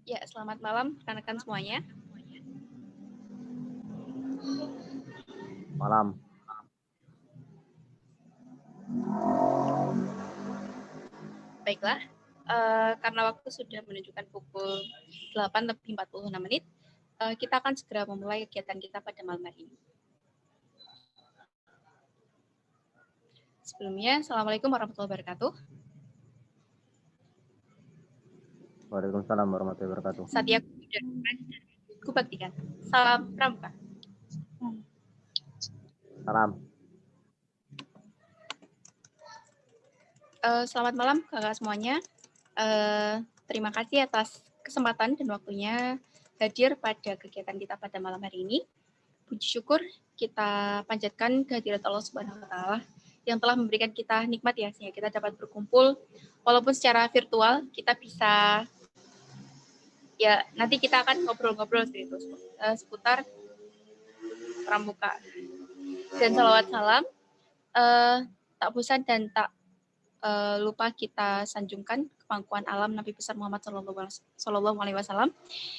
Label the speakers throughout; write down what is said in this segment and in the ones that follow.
Speaker 1: Ya, selamat malam rekan-rekan semuanya.
Speaker 2: Malam.
Speaker 1: Baiklah, karena waktu sudah menunjukkan pukul 8:46, kita akan segera memulai kegiatan kita pada malam hari ini. Sebelumnya, Assalamualaikum warahmatullahi wabarakatuh.
Speaker 2: Waalaikumsalam warahmatullahi wabarakatuh.
Speaker 1: Satya Kubaktikan. Salam Pramuka.
Speaker 2: Salam.
Speaker 1: Selamat malam kakak semuanya. Terima kasih atas kesempatan dan waktunya hadir pada kegiatan kita pada malam hari ini. Puji syukur kita panjatkan kehadirat Allah Subhanahu wa Ta'ala yang telah memberikan kita nikmat ya, sehingga kita dapat berkumpul walaupun secara virtual. Kita bisa ya, nanti kita akan ngobrol-ngobrol seputar pramuka. Dan salawat salam tak bosan dan tak lupa kita sanjungkan kepangkuan alam Nabi besar Muhammad Sallallahu Alaihi Wasallam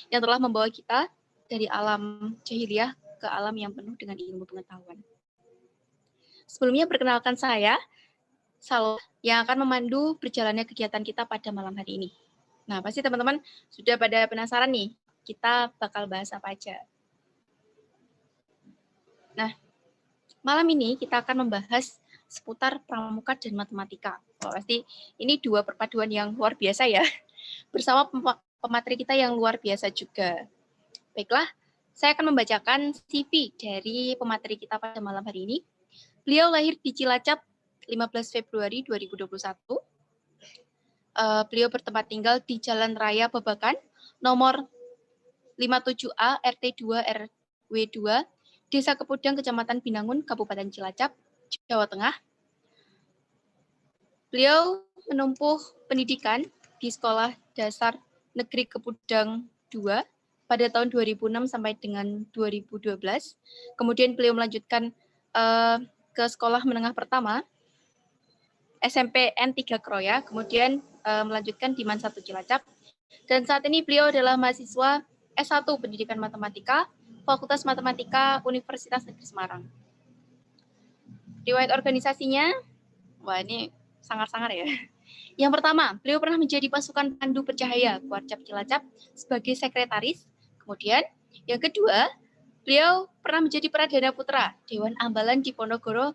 Speaker 1: yang telah membawa kita dari alam jahiliyah ke alam yang penuh dengan ilmu pengetahuan. Sebelumnya perkenalkan saya, Salwa, yang akan memandu berjalannya kegiatan kita pada malam hari ini. Nah, pasti teman-teman sudah pada penasaran nih, kita bakal bahas apa aja. Nah, malam ini kita akan membahas seputar pramuka dan matematika. Oh, pasti ini dua perpaduan yang luar biasa ya, bersama pemateri kita yang luar biasa juga. Baiklah, saya akan membacakan CV dari pemateri kita pada malam hari ini. Beliau lahir di Cilacap 15 Februari 2021. Beliau bertempat tinggal di Jalan Raya Babakan, nomor 57A RT 2 RW 2, Desa Kepudang, Kecamatan Binangun, Kabupaten Cilacap, Jawa Tengah. Beliau menempuh pendidikan di Sekolah Dasar Negeri Kepudang 2 pada tahun 2006 sampai dengan 2012. Kemudian beliau melanjutkan ke sekolah menengah pertama SMP N3 Kroya, kemudian melanjutkan di MAN 1 Cilacap. Dan saat ini beliau adalah mahasiswa S1 Pendidikan Matematika, Fakultas Matematika Universitas Negeri Semarang. Riwayat organisasinya, wah ini sangar-sangar ya. Yang pertama, beliau pernah menjadi pasukan pandu bercahaya Kuarcap Cilacap sebagai sekretaris. Kemudian, yang kedua, beliau pernah menjadi Pradana Putra Dewan Ambalan di Ponorogo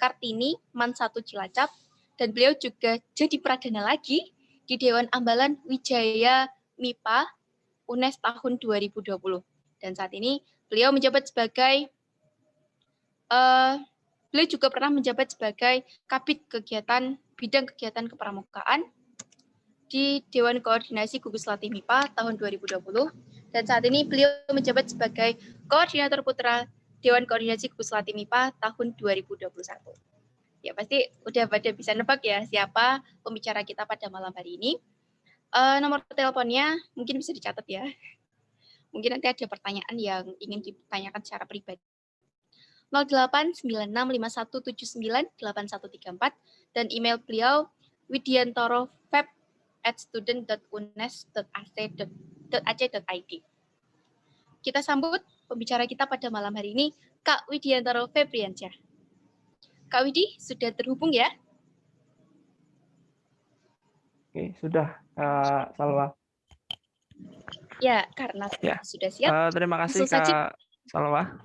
Speaker 1: Kartini MAN 1 Cilacap, dan beliau juga jadi Pradana lagi di Dewan Ambalan Wijaya MIPA UNES tahun 2020. Dan saat ini beliau menjabat sebagai beliau juga pernah menjabat sebagai Kabid Bidang Kegiatan Kepramukaan di Dewan Koordinasi Gugus Latih MIPA tahun 2020. Dan saat ini beliau menjabat sebagai Koordinator Putra Dewan Koordinasi Gugus Latih MIPA tahun 2021. Ya, pasti udah pada bisa nebak ya siapa pembicara kita pada malam hari ini. Nomor teleponnya mungkin bisa dicatat ya. Mungkin nanti ada pertanyaan yang ingin ditanyakan secara pribadi. 089651798134 dan email beliau widiantoro@student.unes.ac.id. Kita sambut pembicara kita pada malam hari ini, Kak Widiantoro Febriansyah. Kak Widi, sudah terhubung ya?
Speaker 3: Oke, sudah, Kak Salwa.
Speaker 1: Ya, karena
Speaker 3: Ya.
Speaker 1: sudah siap.
Speaker 3: Terima kasih, Kak Salwa.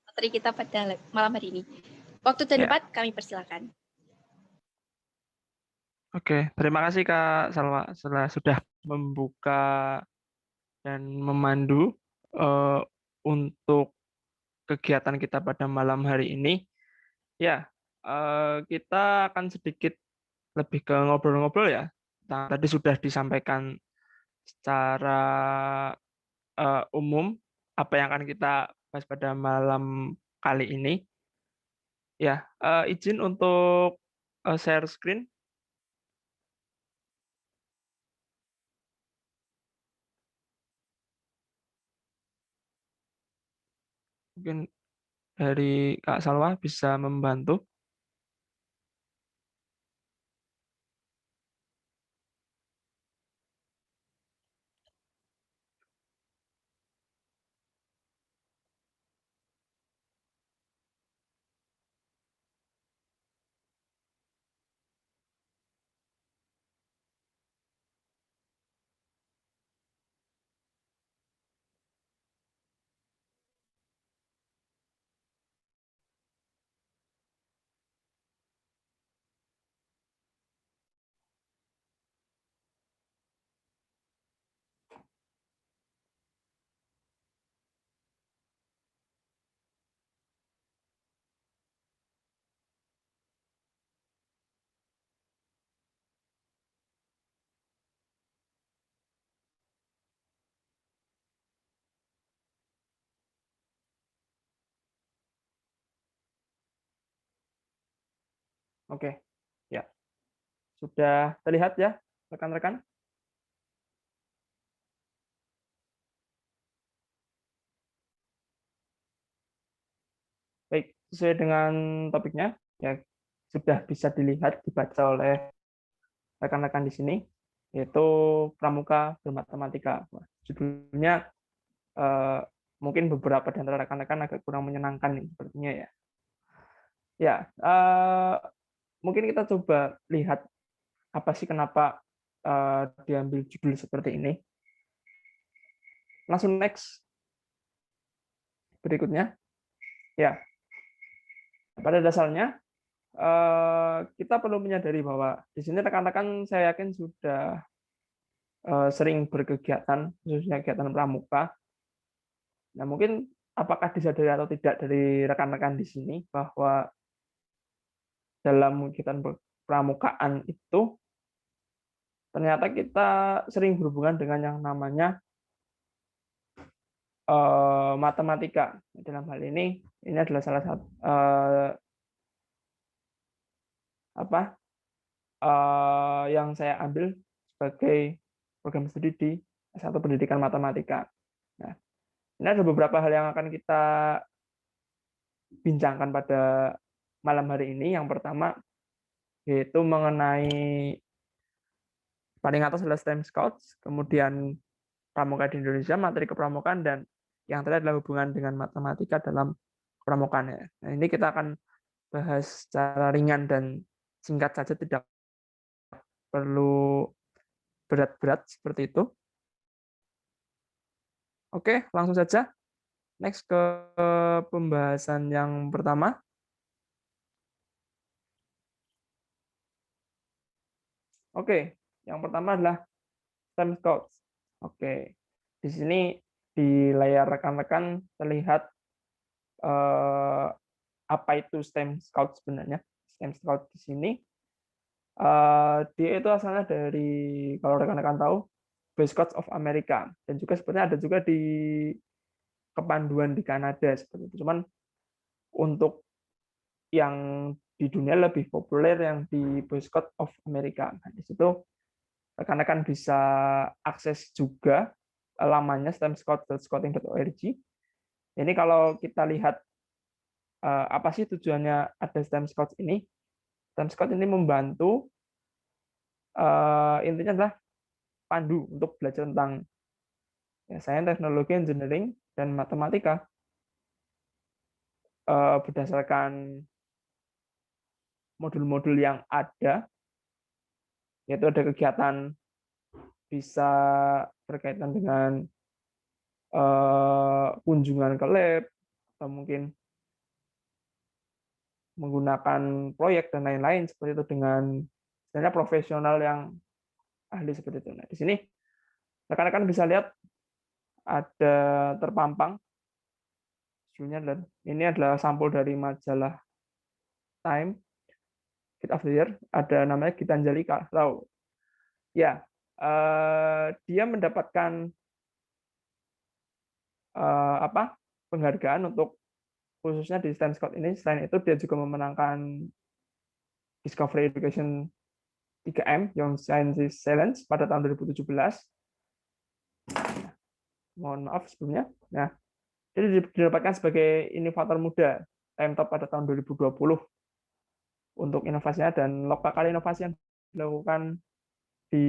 Speaker 1: Materi kita pada malam hari ini. Waktu dan tempat kami persilakan.
Speaker 3: Oke, terima kasih Kak Salwa sudah membuka dan memandu untuk kegiatan kita pada malam hari ini. Ya, kita akan sedikit lebih ke ngobrol-ngobrol ya. Nah, tadi sudah disampaikan secara umum apa yang akan kita bahas pada malam kali ini. Ya, izin untuk share screen. Mungkin dari Kak Salwa bisa membantu. Oke, ya. Sudah terlihat ya, rekan-rekan? Baik, sesuai dengan topiknya, ya sudah bisa dilihat, dibaca oleh rekan-rekan di sini, yaitu Pramuka Bermatematika. Judulnya mungkin beberapa di antara rekan-rekan agak kurang menyenangkan nih, sepertinya ya. Ya, mungkin kita coba lihat apa sih kenapa diambil judul seperti ini. Langsung next berikutnya. Ya, pada dasarnya kita perlu menyadari bahwa di sini rekan-rekan saya yakin sudah sering berkegiatan, khususnya kegiatan pramuka. Nah, mungkin apakah disadari atau tidak dari rekan-rekan di sini bahwa dalam kegiatan pramukaan itu ternyata kita sering berhubungan dengan yang namanya matematika. Dalam hal ini adalah salah satu yang saya ambil sebagai program studi di S1 Pendidikan Matematika. Nah, ini ada beberapa hal yang akan kita bincangkan pada malam hari ini. Yang pertama yaitu mengenai paling atas adalah STEM Scouts, kemudian pramuka di Indonesia, materi kepramukaan, dan yang terakhir adalah hubungan dengan matematika dalam pramukaan. Nah, ini kita akan bahas secara ringan dan singkat saja, tidak perlu berat-berat seperti itu. Oke, langsung saja. Next ke pembahasan yang pertama. Oke, yang pertama adalah STEM Scouts. Oke, di sini di layar rekan-rekan terlihat apa itu STEM Scout sebenarnya. STEM Scout di sini dia itu asalnya dari, kalau rekan-rekan tahu, Boy Scouts of America, dan juga sebenarnya ada juga di kepanduan di Kanada seperti itu. Cuman untuk yang di dunia lebih populer yang di Boy Scouts of America. Nah, di situ rekan-rekan bisa akses juga lamanya stemscout.scouting.org. Ini kalau kita lihat apa sih tujuannya ada STEM Scouts ini? STEM Scouts ini membantu, intinya adalah pandu untuk belajar tentang sains, teknologi, engineering, dan matematika berdasarkan modul-modul yang ada, yaitu ada kegiatan bisa berkaitan dengan kunjungan ke lab, atau mungkin menggunakan proyek dan lain-lain seperti itu dengan sebenarnya profesional yang ahli seperti itu. Nah, di sini rekan-rekan bisa lihat ada terpampang judulnya, dan ini adalah sampul dari majalah Time Kid of the Year, ada namanya Gitanjali Rao. Ya, dia mendapatkan penghargaan untuk khususnya di STEM Scout ini. Selain itu dia juga memenangkan Discovery Education 3M Young Scientist Challenge pada tahun 2017. Mohon maaf sebelumnya. Nah, dia didapatkan sebagai inovator muda Time Top pada tahun 2020 untuk inovasinya dan lokal inovasi yang dilakukan di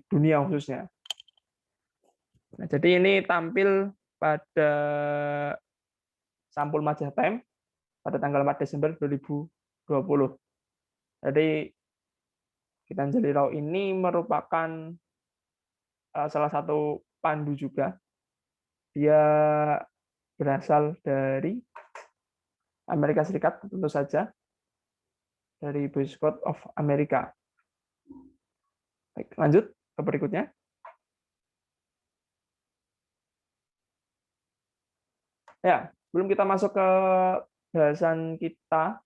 Speaker 3: dunia khususnya. Nah, jadi ini tampil pada sampul majalah Time pada tanggal 4 Desember 2020. Jadi Gitanjali Rao ini merupakan salah satu pandu juga. Dia berasal dari Amerika Serikat, tentu saja, dari Boy Scouts of America. Baik, lanjut ke berikutnya. Ya, sebelum kita masuk ke bahasan kita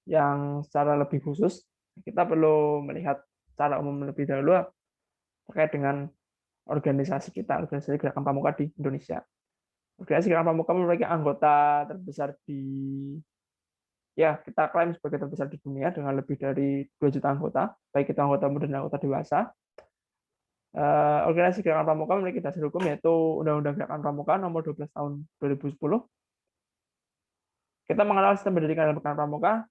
Speaker 3: yang secara lebih khusus, kita perlu melihat secara umum lebih dahulu terkait dengan organisasi kita, organisasi Gerakan Pramuka di Indonesia. Organisasi Gerakan Pramuka memiliki anggota terbesar di ya kita klaim sebagai terbesar di dunia dengan lebih dari 2 juta anggota, baik itu anggota muda dan anggota dewasa. Organisasi Gerakan Pramuka memiliki dasar hukum yaitu Undang-Undang Gerakan Pramuka Nomor 12 Tahun 2010. Kita mengenal sistem pendidikan dalam Gerakan Pramuka.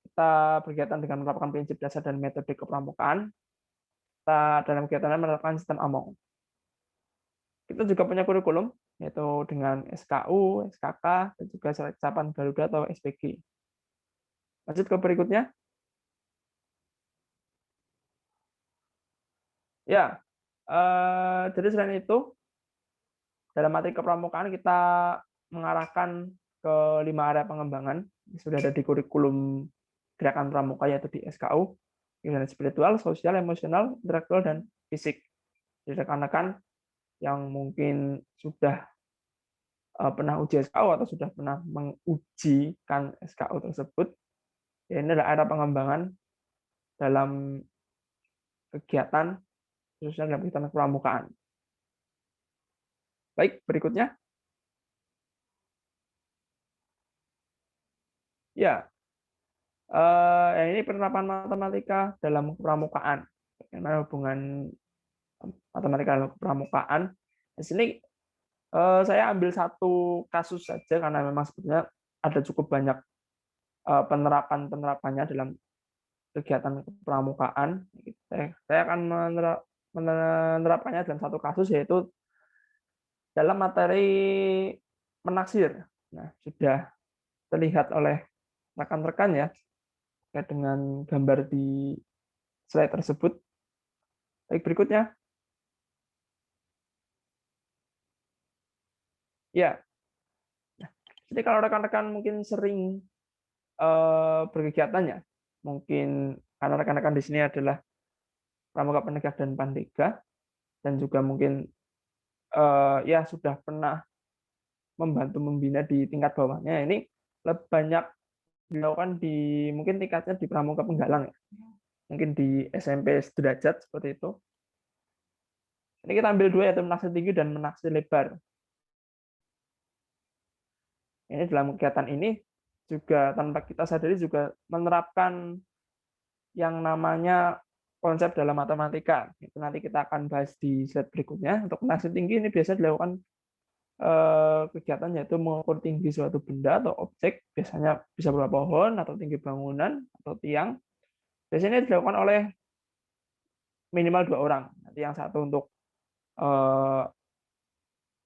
Speaker 3: Kita berkegiatan dengan menerapkan prinsip dasar dan metode kepramukaan. Kita dalam kegiatan menerapkan sistem AMONG. Kita juga punya kurikulum yaitu dengan SKU, SKK, dan juga surat kecapan Garuda atau SPG. Lanjut ke berikutnya. Ya, jadi selain itu, dalam materi kepramukaan kita mengarahkan ke 5 area pengembangan. Sudah ada di kurikulum Gerakan Pramuka, yaitu di SKU, kegiatan spiritual, sosial, emosional, intelektual, dan fisik. Jadi rekan-rekan yang mungkin sudah pernah uji SKU atau sudah pernah mengujikan SKU tersebut, ya ini adalah area pengembangan dalam kegiatan, khususnya dalam kegiatan kepramukaan. Baik, berikutnya. Ya, yang ini penerapan matematika dalam kepramukaan. Bagaimana hubungan matematika dalam kepramukaan? Di sini saya ambil satu kasus saja karena memang sebetulnya ada cukup banyak penerapannya dalam kegiatan kepramukaan. Saya akan menerapkannya dalam satu kasus, yaitu dalam materi menaksir. Nah, sudah terlihat oleh rekan-rekan ya terkait dengan gambar di slide tersebut. Baik, berikutnya. Ya, jadi kalau rekan-rekan mungkin sering berkegiatan ya, mungkin karena rekan-rekan di sini adalah pramuka penegak dan pandega, dan juga mungkin ya sudah pernah membantu membina di tingkat bawahnya. Ini lebih banyak dilakukan di mungkin tingkatnya di pramuka penggalang ya. Mungkin di SMP sederajat seperti itu. Ini kita ambil dua, yaitu menaksir tinggi dan menaksir lebar. Ini dalam kegiatan ini juga tanpa kita sadari juga menerapkan yang namanya konsep dalam matematika. Itu nanti kita akan bahas di slide berikutnya. Untuk menaksir tinggi ini biasa dilakukan kegiatan yaitu mengukur tinggi suatu benda atau objek, biasanya bisa berupa pohon atau tinggi bangunan atau tiang. Biasanya dilakukan oleh minimal 2 orang. Nanti yang satu untuk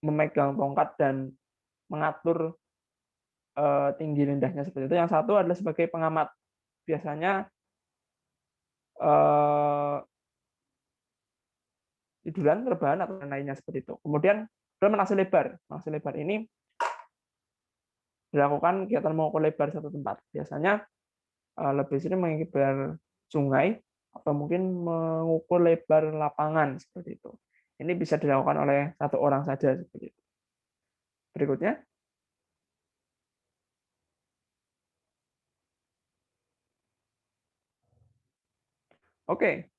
Speaker 3: memegang tongkat dan mengatur tinggi rendahnya seperti itu. Yang satu adalah sebagai pengamat. Biasanya tiduran, rebahan, atau lainnya seperti itu. Kemudian menaksir lebar. Menaksir lebar ini dilakukan kegiatan mengukur lebar satu tempat. Biasanya lebih sering mengukur sungai atau mungkin mengukur lebar lapangan seperti itu. Ini bisa dilakukan oleh satu orang saja seperti itu. Berikutnya. Oke,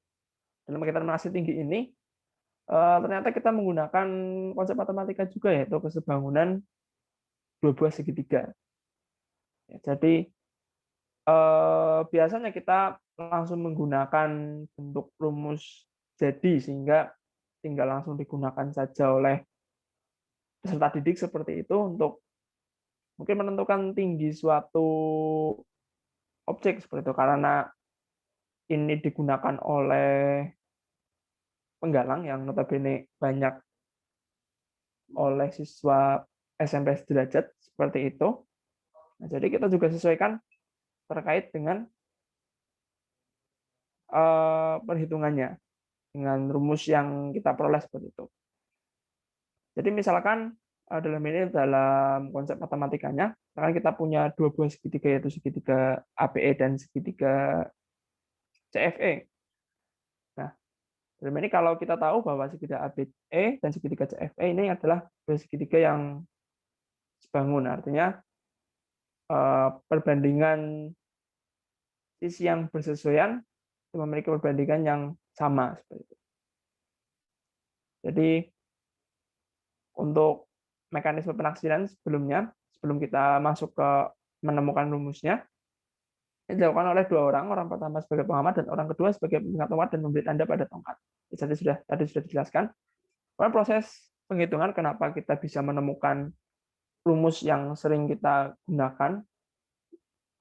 Speaker 3: dalam kegiatan menaksir tinggi ini ternyata kita menggunakan konsep matematika juga, yaitu kesebangunan dua buah segitiga. Ya, jadi biasanya kita langsung menggunakan bentuk rumus jadi, sehingga tinggal langsung digunakan saja oleh peserta didik seperti itu untuk mungkin menentukan tinggi suatu objek seperti itu, karena ini digunakan oleh penggalang yang notabene banyak oleh siswa SMP sederajat seperti itu. Nah, jadi kita juga sesuaikan terkait dengan perhitungannya dengan rumus yang kita peroleh seperti itu. Jadi misalkan dalam konsep matematikanya, misalkan kita punya dua buah segitiga, yaitu segitiga ABE dan segitiga CFE. Nah, dalam ini kalau kita tahu bahwa segitiga ABE dan segitiga CFE ini adalah dua segitiga yang sebangun, artinya perbandingan sisi yang bersesuaian memiliki perbandingan yang sama seperti itu. Jadi untuk mekanisme penaksiran sebelum kita masuk ke menemukan rumusnya, yang dilakukan oleh dua orang, orang pertama sebagai pengamat dan orang kedua sebagai pengingat tongkat dan memberi tanda pada tongkat. Jadi tadi sudah dijelaskan. Karena proses penghitungan kenapa kita bisa menemukan rumus yang sering kita gunakan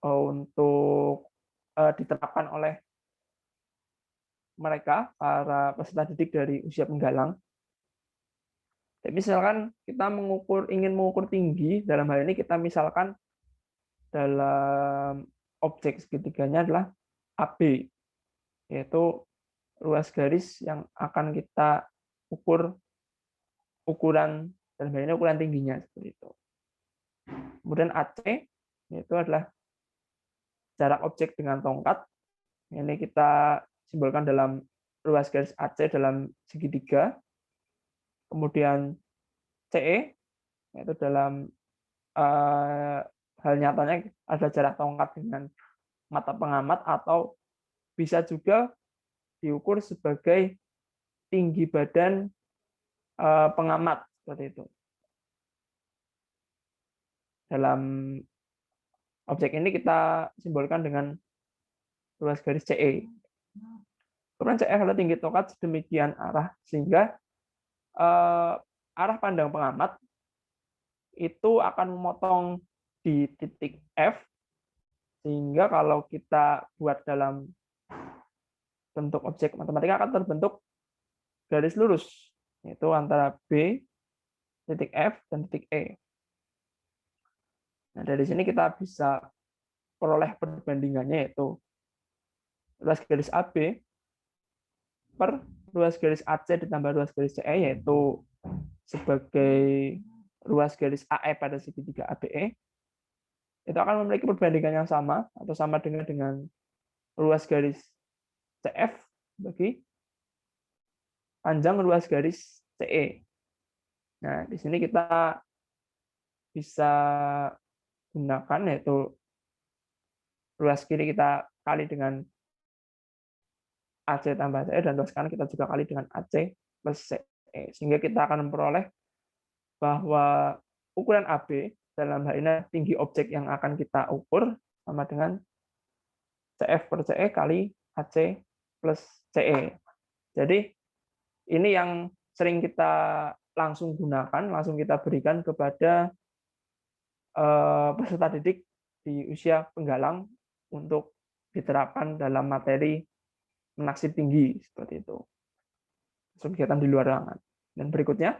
Speaker 3: untuk diterapkan oleh mereka para peserta didik dari usia penggalang. Jadi misalkan kita ingin mengukur tinggi, dalam hal ini kita misalkan dalam objek segitiganya adalah AB, yaitu ruas garis yang akan kita ukur ukuran, dalam hal ini ukuran tingginya seperti itu. Kemudian AC yaitu adalah jarak objek dengan tongkat. Ini kita simbolkan dalam ruas garis AC dalam segitiga. Kemudian CE yaitu dalam hal nyatanya ada jarak tongkat dengan mata pengamat atau bisa juga diukur sebagai tinggi badan pengamat seperti itu. Dalam objek ini kita simbolkan dengan ruas garis CE. Kemudian CE adalah tinggi tongkat sedemikian arah sehingga arah pandang pengamat itu akan memotong di titik F, sehingga kalau kita buat dalam bentuk objek matematika akan terbentuk garis lurus, yaitu antara B, titik F, dan titik E. Nah, dari sini kita bisa peroleh perbandingannya, yaitu ruas garis AB per ruas garis AC ditambah ruas garis CE, yaitu sebagai ruas garis AE pada segitiga ABE, itu akan memiliki perbandingan yang sama atau sama dengan ruas garis CF bagi panjang ruas garis CE. Nah, di sini kita bisa gunakan, yaitu ruas kiri kita kali dengan AC tambah CE, dan ruas kanan kita juga kali dengan AC plus CE. Sehingga kita akan memperoleh bahwa ukuran AB dalam hal ini tinggi objek yang akan kita ukur sama dengan CF per CE kali AC plus CE. Jadi ini yang sering kita langsung gunakan, langsung kita berikan kepada peserta didik di usia penggalang untuk diterapkan dalam materi menaksir tinggi seperti itu. Kegiatan di luar ruangan. Dan berikutnya,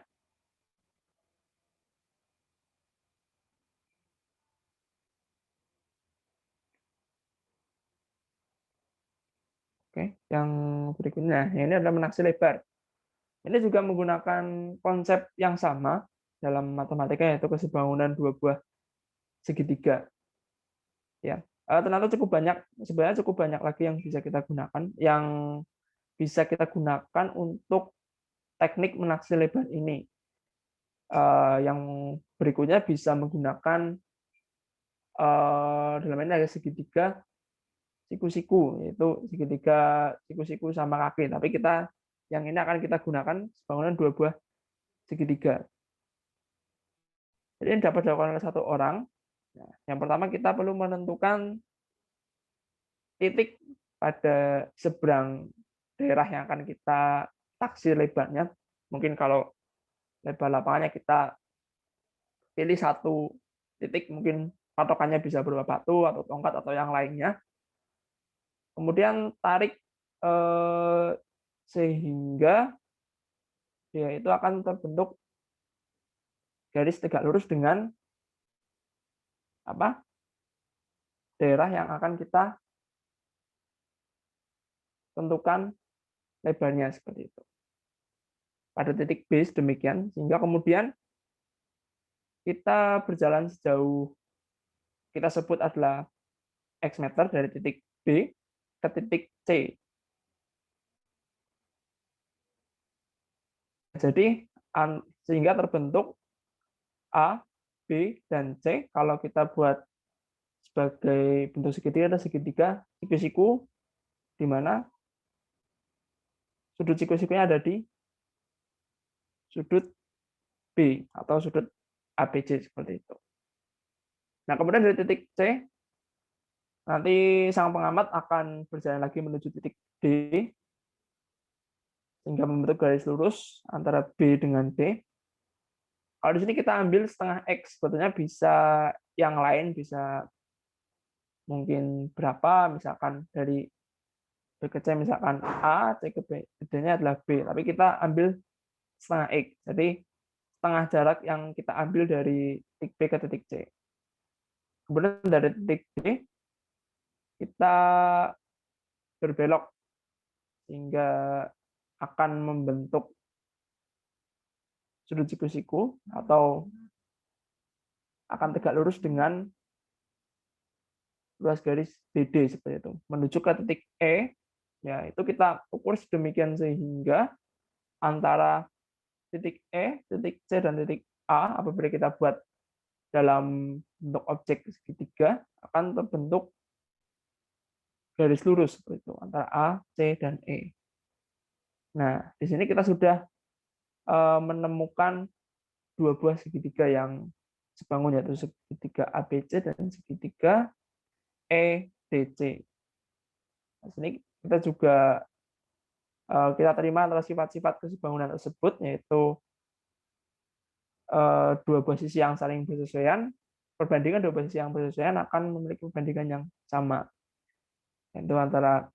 Speaker 3: oke, yang berikutnya, ini adalah menaksir lebar. Ini juga menggunakan konsep yang sama dalam matematika, yaitu kesebangunan dua buah segitiga. Ya, ternyata sebenarnya cukup banyak lagi yang bisa kita gunakan untuk teknik menaksir lebar ini. Yang berikutnya bisa menggunakan dalam ini ada segitiga siku-siku, yaitu segitiga siku-siku sama kaki. Tapi yang ini akan kita gunakan bangunan dua buah segitiga. Jadi ini dapat dilakukan oleh satu orang. Nah, yang pertama kita perlu menentukan titik pada seberang daerah yang akan kita taksir lebarnya. Mungkin kalau lebar lapangannya kita pilih satu titik, mungkin patokannya bisa berupa batu atau tongkat atau yang lainnya. Kemudian tarik sehingga dia itu akan terbentuk garis tegak lurus dengan daerah yang akan kita tentukan lebarnya seperti itu. Pada titik B demikian, sehingga kemudian kita berjalan sejauh kita sebut adalah X meter dari titik B ke titik C. Jadi sehingga terbentuk A, B, dan C. Kalau kita buat sebagai bentuk segitiga, ada segitiga siku-siku, di mana sudut siku-sikunya ada di sudut B atau sudut ABC seperti itu. Nah, kemudian dari titik C, nanti sang pengamat akan berjalan lagi menuju titik D sehingga membentuk garis lurus antara B dengan D. Kalau di sini kita ambil setengah X, sebetulnya bisa yang lain, bisa mungkin berapa, misalkan dari B ke C misalkan A, C ke B, D-nya adalah B, tapi kita ambil setengah X. Jadi setengah jarak yang kita ambil dari titik B ke titik C. Kemudian dari titik D, kita berbelok sehingga akan membentuk sudut siku-siku atau akan tegak lurus dengan ruas garis BD seperti itu. Menuju ke titik E, ya itu kita ukur sedemikian sehingga antara titik E, titik C, dan titik A, apabila kita buat dalam bentuk objek segitiga, akan terbentuk garis lurus seperti itu antara A, C, dan E. Nah, di sini kita sudah menemukan dua buah segitiga yang sebangun, yaitu segitiga ABC dan segitiga EDC. Nah, sini kita juga kita terima antara sifat-sifat kesebangunan tersebut, yaitu dua buah sisi yang saling bersesuaian. Perbandingan dua buah sisi yang bersesuaian akan memiliki perbandingan yang sama, yaitu antara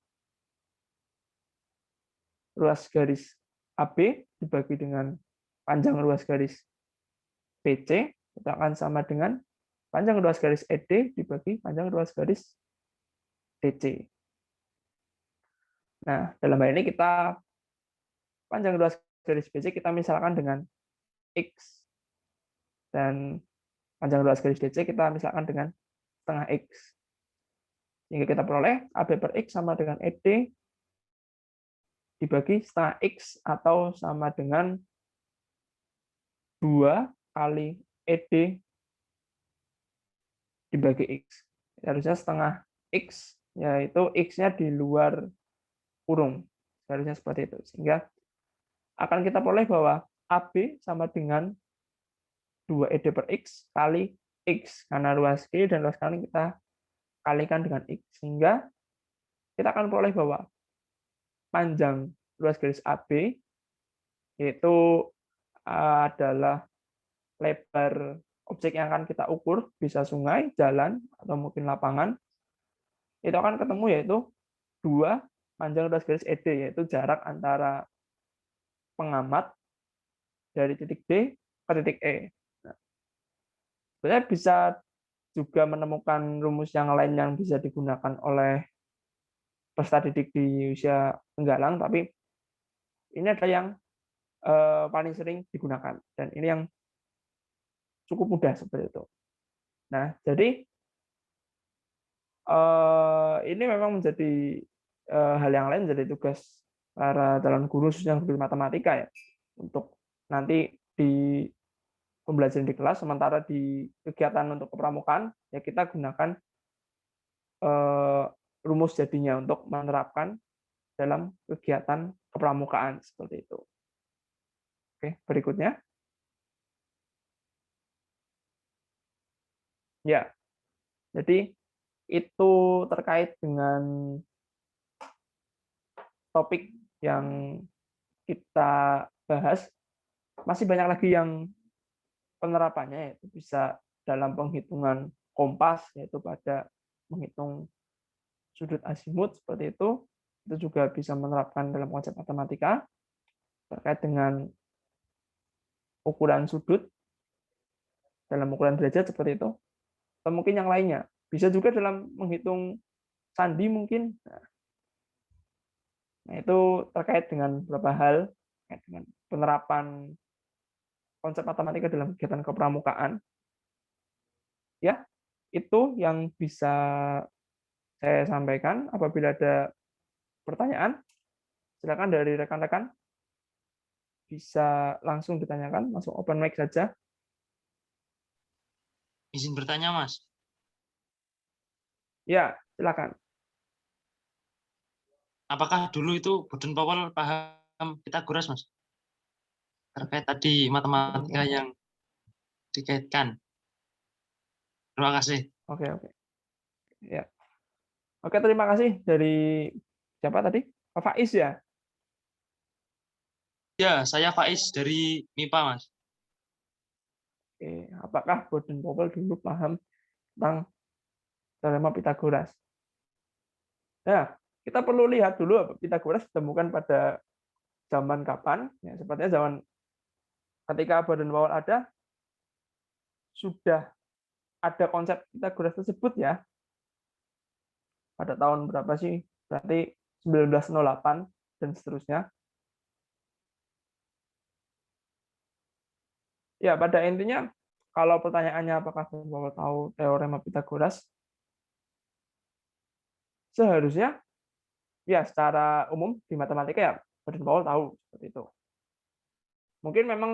Speaker 3: ruas garis AB dibagi dengan panjang ruas garis BC, itu akan sama dengan panjang ruas garis ED dibagi panjang ruas garis DC. Nah, dalam hal ini kita panjang ruas garis BC kita misalkan dengan X, dan panjang ruas garis DC kita misalkan dengan setengah X. Sehingga kita peroleh AB per X sama dengan ED dibagi setengah X, atau sama dengan 2 kali ED dibagi X. Harusnya setengah X, yaitu X-nya di luar kurung. Harusnya seperti itu. Sehingga akan kita peroleh bahwa AB sama dengan 2 ED per X kali X. Karena ruas kiri dan ruas kanan kita kalikan dengan X. Sehingga kita akan peroleh bahwa panjang ruas garis AB yaitu adalah lebar objek yang akan kita ukur, bisa sungai, jalan, atau mungkin lapangan. Itu akan ketemu yaitu 2 panjang ruas garis ED, yaitu jarak antara pengamat dari titik D ke titik E. Nah, sebenarnya bisa juga menemukan rumus yang lain yang bisa digunakan oleh peserta didik di usia penggalang, tapi ini adalah yang paling sering digunakan, dan ini yang cukup mudah seperti itu. Nah, jadi ini memang menjadi hal yang lain, menjadi tugas para calon guru yang bermatematika ya, untuk nanti di pembelajaran di kelas, sementara di kegiatan untuk kepramukaan ya kita gunakan rumus jadinya untuk menerapkan dalam kegiatan kepramukaan seperti itu. Oke, berikutnya. Ya, jadi itu terkait dengan topik yang kita bahas. Masih banyak lagi yang penerapannya, yaitu bisa dalam penghitungan kompas, yaitu pada menghitung sudut azimut seperti itu juga bisa menerapkan dalam konsep matematika terkait dengan ukuran sudut dalam ukuran derajat seperti itu, atau mungkin yang lainnya. Bisa juga dalam menghitung sandi mungkin. Nah, itu terkait dengan beberapa hal, terkait dengan penerapan konsep matematika dalam kegiatan kepramukaan. Ya, itu yang bisa saya sampaikan. Apabila ada pertanyaan, silakan dari rekan-rekan bisa langsung ditanyakan, langsung open mic saja.
Speaker 4: Izin bertanya, Mas.
Speaker 3: Ya, silakan.
Speaker 4: Apakah dulu itu Boden Powell paham Pitagoras, Mas? Terkait tadi matematika yang dikaitkan. Terima kasih.
Speaker 3: Oke. Ya. Oke, terima kasih dari siapa tadi? Pak Faiz ya?
Speaker 4: Ya, saya Faiz dari MIPA, Mas.
Speaker 3: Oke, apakah Baden-Powell dulu paham tentang teorema Pitagoras? Nah, kita perlu lihat dulu Pitagoras ditemukan pada zaman kapan. Ya, sepertinya zaman ketika Baden-Powell ada, sudah ada konsep Pitagoras tersebut ya. Pada tahun berapa sih? Berarti 1908 dan seterusnya. Ya, pada intinya, kalau pertanyaannya apakah Bapak tahu teorema Pitagoras, seharusnya ya secara umum di matematika ya Baden-Powell tahu seperti itu. Mungkin memang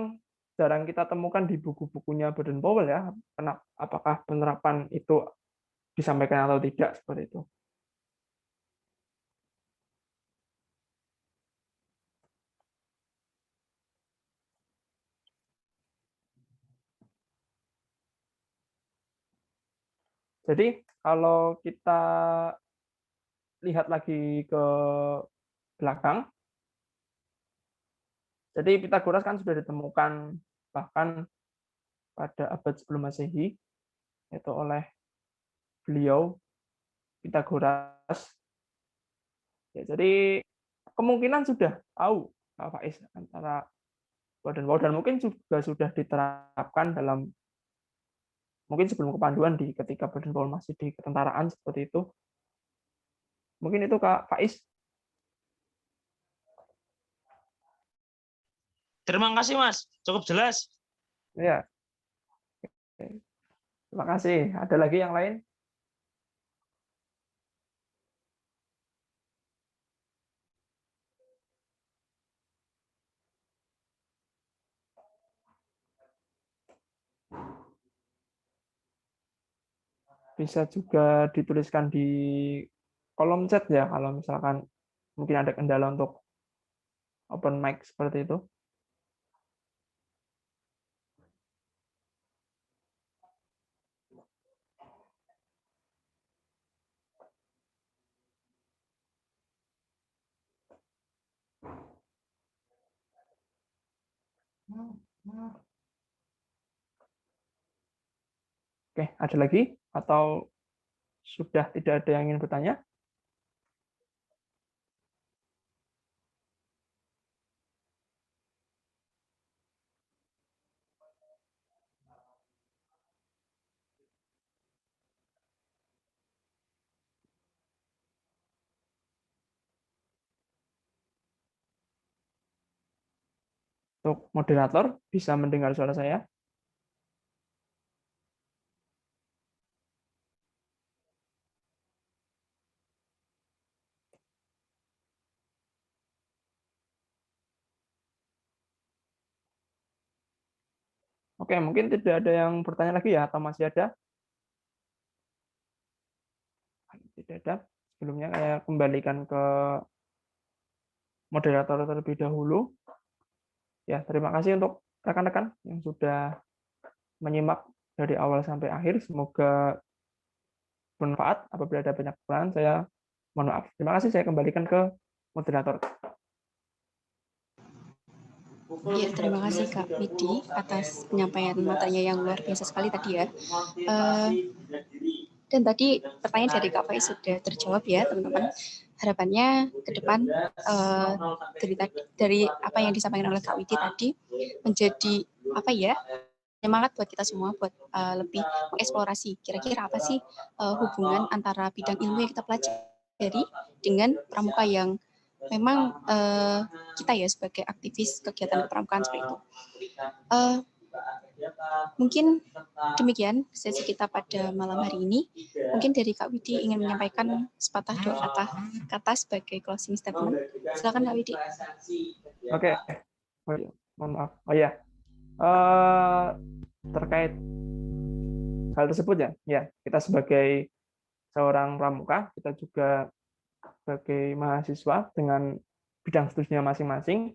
Speaker 3: jarang kita temukan di buku-bukunya Baden-Powell ya, apakah penerapan itu disampaikan atau tidak seperti itu. Jadi kalau kita lihat lagi ke belakang, jadi Pitagoras kan sudah ditemukan bahkan pada abad sebelum Masehi, yaitu oleh beliau Pitagoras. Ya, jadi kemungkinan sudah tahu Pak Faiz antara Baden-Powell dan mungkin juga sudah diterapkan dalam mungkin sebelum kepanduan di ketika Baden-Powell masih di ketentaraan seperti itu. Mungkin itu Kak Faiz.
Speaker 4: Terima kasih, Mas. Cukup jelas.
Speaker 3: Ya, terima kasih. Ada lagi yang lain? Bisa juga dituliskan di kolom chat ya kalau misalkan mungkin ada kendala untuk open mic seperti itu. Oke, ada lagi atau sudah tidak ada yang ingin bertanya? Untuk moderator bisa mendengar suara saya? Oke, mungkin tidak ada yang bertanya lagi ya, atau masih ada? Tidak ada. Sebelumnya saya kembalikan ke moderator terlebih dahulu. Ya, terima kasih untuk rekan-rekan yang sudah menyimak dari awal sampai akhir. Semoga bermanfaat. Apabila ada banyak kekurangan, saya mohon maaf. Terima kasih, saya kembalikan ke moderator.
Speaker 1: Ya, terima kasih Kak Widi atas penyampaian materinya yang luar biasa sekali tadi ya. Dan tadi pertanyaan dari Kak Faiz sudah terjawab ya teman-teman. Harapannya ke depan dari apa yang disampaikan oleh Kak Widi tadi menjadi apa ya, semangat buat kita semua buat lebih mengeksplorasi kira-kira apa sih hubungan antara bidang ilmu yang kita pelajari dengan pramuka yang memang kita ya sebagai aktivis kegiatan kepramukaan seperti itu. Mungkin demikian sesi kita pada malam hari ini. Mungkin dari Kak Widi ingin menyampaikan sepatah dua kata sebagai closing statement. Silakan Kak Widi.
Speaker 3: Oke. Oh, iya. Mohon maaf. Oh ya. Terkait hal tersebut ya. Ya, kita sebagai seorang pramuka, kita juga sebagai mahasiswa dengan bidang studinya masing-masing.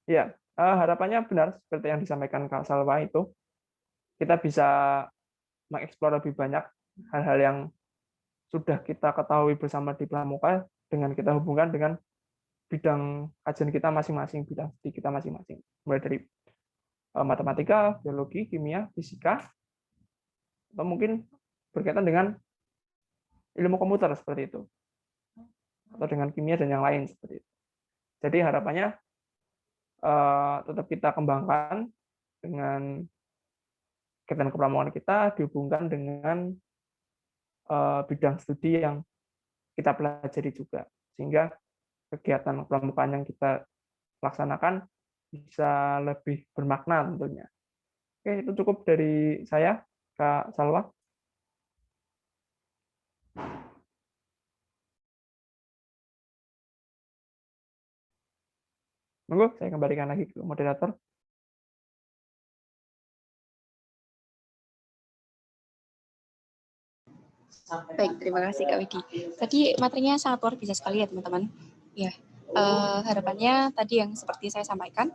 Speaker 3: Ya, harapannya benar seperti yang disampaikan Kak Salwa itu, kita bisa mengeksplor lebih banyak hal-hal yang sudah kita ketahui bersama di Pramuka dengan kita hubungkan dengan bidang kajian kita masing-masing, bidang studi kita masing-masing. Mulai dari matematika, biologi, kimia, fisika, atau mungkin berkaitan dengan ilmu komputer seperti itu, atau dengan kimia dan yang lain seperti itu. Jadi harapannya tetap kita kembangkan dengan kegiatan kepramukaan kita dihubungkan dengan bidang studi yang kita pelajari juga, sehingga kegiatan kepramukaan yang kita laksanakan bisa lebih bermakna tentunya. Oke, itu cukup dari saya, Kak Salwa. Monggo, saya kembalikan lagi ke moderator.
Speaker 1: Baik, terima kasih Kak Widi. Tadi materinya sangat luar biasa sekali ya teman-teman. Ya, harapannya tadi yang seperti saya sampaikan,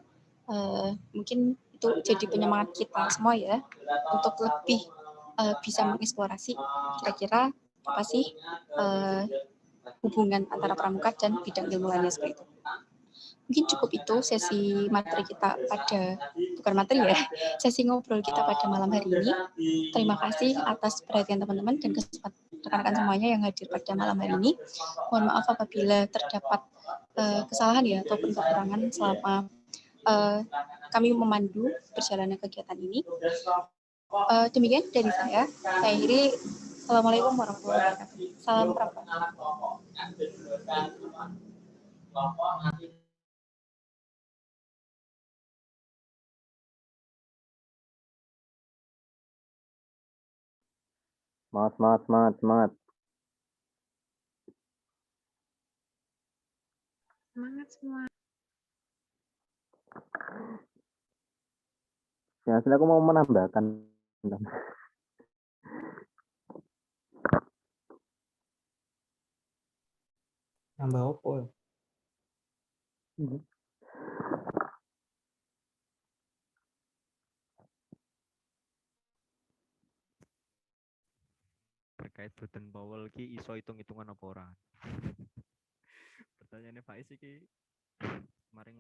Speaker 1: mungkin itu jadi penyemangat kita semua ya untuk lebih bisa mengeksplorasi kira-kira apa sih hubungan antara pramuka dan bidang ilmu lainnya seperti itu. Mungkin cukup itu sesi materi kita pada, bukan materi ya, sesi ngobrol kita pada malam hari ini. Terima kasih atas perhatian teman-teman dan kesempatan rekan-rekan semuanya yang hadir pada malam hari ini. Mohon maaf apabila terdapat kesalahan ya ataupun kekurangan selama kami memandu perjalanan kegiatan ini. Demikian dari saya akhiri. Assalamualaikum warahmatullahi wabarakatuh. Salam pramuka.
Speaker 2: Semangat.
Speaker 5: Semangat semua.
Speaker 2: Ya, hasil aku mau menambahkan.
Speaker 3: Nambah opo?
Speaker 6: Terkait Baden Powell ki iso hitung-hitungan apa ora? Pertanyaannya Faiz iki maring